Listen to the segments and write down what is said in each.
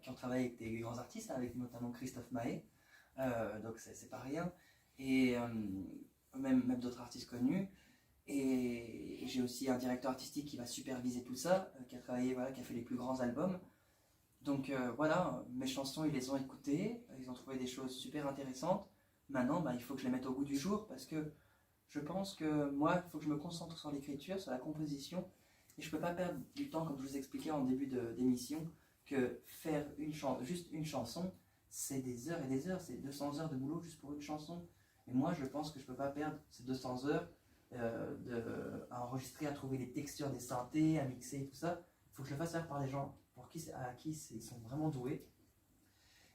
qui ont travaillé avec des grands artistes, avec notamment Christophe Maé, donc c'est pas rien, et même d'autres artistes connus. Et j'ai aussi un directeur artistique qui va superviser tout ça, qui a travaillé, voilà, qui a fait les plus grands albums. Donc voilà, mes chansons, ils les ont écoutées, ils ont trouvé des choses super intéressantes. Maintenant, il faut que je les mette au goût du jour parce que je pense que moi, il faut que je me concentre sur l'écriture, sur la composition. Et je ne peux pas perdre du temps, comme je vous expliquais en début d'émission, que faire juste une chanson, c'est des heures et des heures, c'est 200 heures de boulot juste pour une chanson. Et moi, je pense que je ne peux pas perdre ces 200 heures à enregistrer, à trouver les textures des synthés, à mixer et tout ça. Il faut que je le fasse faire par des gens à qui ils sont vraiment doués.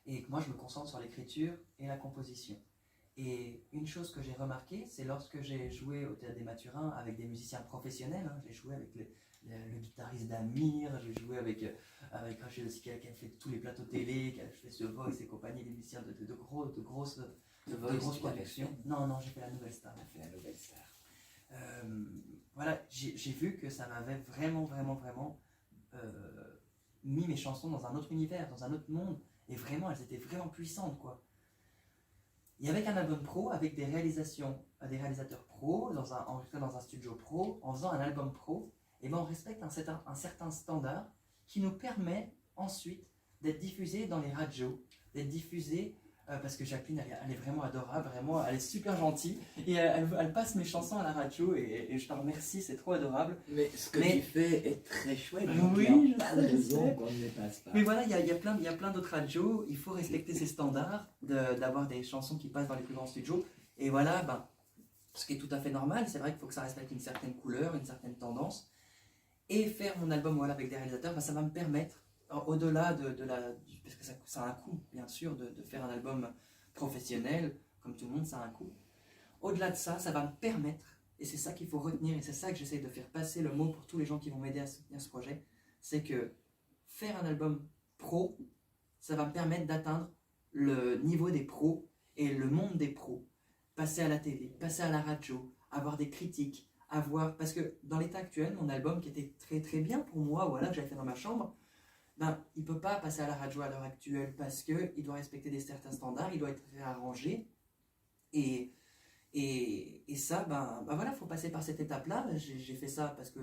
Et que moi, je me concentre sur l'écriture et la composition. Et une chose que j'ai remarqué, c'est lorsque j'ai joué au Théâtre des Mathurins avec des musiciens professionnels, j'ai joué avec le guitariste d'Amir, j'ai joué avec Rachel aussi qui a fait tous les plateaux télé, qui a fait The Voice et compagnie, des musiciens de grosses productions. Non, j'ai fait la Nouvelle Star. Voilà, j'ai vu que ça m'avait vraiment mis mes chansons dans un autre univers, dans un autre monde, et vraiment, elles étaient vraiment puissantes, quoi. Et avec un album pro, avec des réalisateurs pro, enregistré dans un studio pro, en faisant un album pro, et on respecte un certain standard qui nous permet ensuite d'être diffusé dans les radios, d'être diffusé, parce que Jacqueline, elle est vraiment adorable, vraiment, elle est super gentille, et elle passe mes chansons à la radio, et je t'en remercie, c'est trop adorable. Mais ce que tu fais est très chouette, oui, il n'y a pas de raison qu'on ne les passe pas. Mais voilà, il y a plein d'autres radios, il faut respecter ces standards, d'avoir des chansons qui passent dans les plus grands studios, et voilà, ce qui est tout à fait normal, c'est vrai qu'il faut que ça respecte une certaine couleur, une certaine tendance, et faire mon album avec des réalisateurs, ça va me permettre, au-delà parce que ça a un coût, bien sûr, de faire un album professionnel, comme tout le monde, ça a un coût. Au-delà de ça, ça va me permettre, et c'est ça qu'il faut retenir, et c'est ça que j'essaie de faire passer le mot pour tous les gens qui vont m'aider à soutenir ce projet, c'est que faire un album pro, ça va me permettre d'atteindre le niveau des pros et le monde des pros. Passer à la télé, passer à la radio, avoir des critiques, parce que dans l'état actuel, mon album qui était très très bien pour moi, voilà, que j'avais fait dans ma chambre, il ne peut pas passer à la radio à l'heure actuelle parce qu'il doit respecter certains standards, il doit être réarrangé. Et ça, voilà, il faut passer par cette étape-là. J'ai fait ça parce que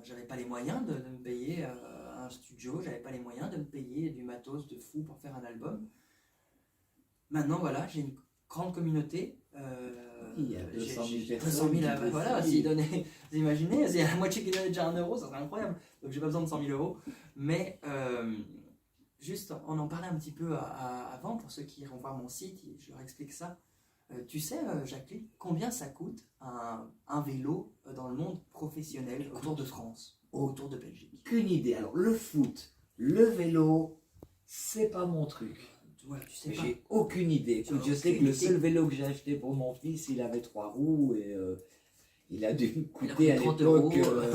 j'avais pas les moyens de me payer un studio, j'avais pas les moyens de me payer du matos de fou pour faire un album. Maintenant, voilà, j'ai une grande communauté. Il y a 200 000 personnes. 200 000, voilà, vous imaginez, s'il y a la moitié qui donnait déjà 1 euro, ça serait incroyable. Donc j'ai pas besoin de 100 000 euros. Mais juste, on en parlait un petit peu avant, pour ceux qui iront voir mon site, je leur explique ça. Tu sais, Jacqueline, combien ça coûte un vélo dans le monde professionnel autour de France, autour de Belgique? Aucune idée. Alors, le foot, le vélo, c'est pas mon truc. Voilà, tu sais j'ai aucune idée. Écoute, je sais que le seul vélo que j'ai acheté pour mon fils, il avait 3 roues et il a dû me coûter à l'époque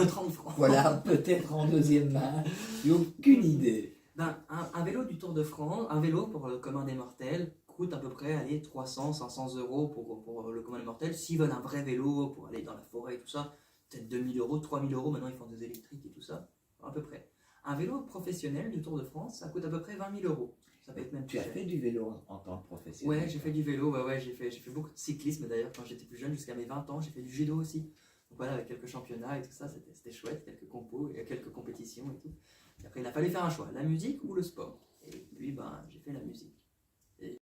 30 francs. Voilà, peut-être en deuxième main. J'ai aucune idée. Un vélo du Tour de France, un vélo pour le commun des mortels, coûte à peu près 300, 500 euros pour le commun des mortels. S'ils veulent un vrai vélo pour aller dans la forêt et tout ça, peut-être 2000 euros, 3000 euros. Maintenant, ils font des électriques et tout ça, à peu près. Un vélo professionnel du Tour de France, ça coûte à peu près 20 000 euros. Ça peut être même tu as fait du vélo en tant que professionnel? Ouais, j'ai fait du vélo, j'ai fait beaucoup de cyclisme d'ailleurs quand j'étais plus jeune, jusqu'à mes 20 ans, j'ai fait du judo aussi. Donc voilà, avec quelques championnats et tout ça, c'était chouette, quelques compos et quelques compétitions et tout. Et après, il a fallu faire un choix, la musique ou le sport. Et puis, j'ai fait la musique.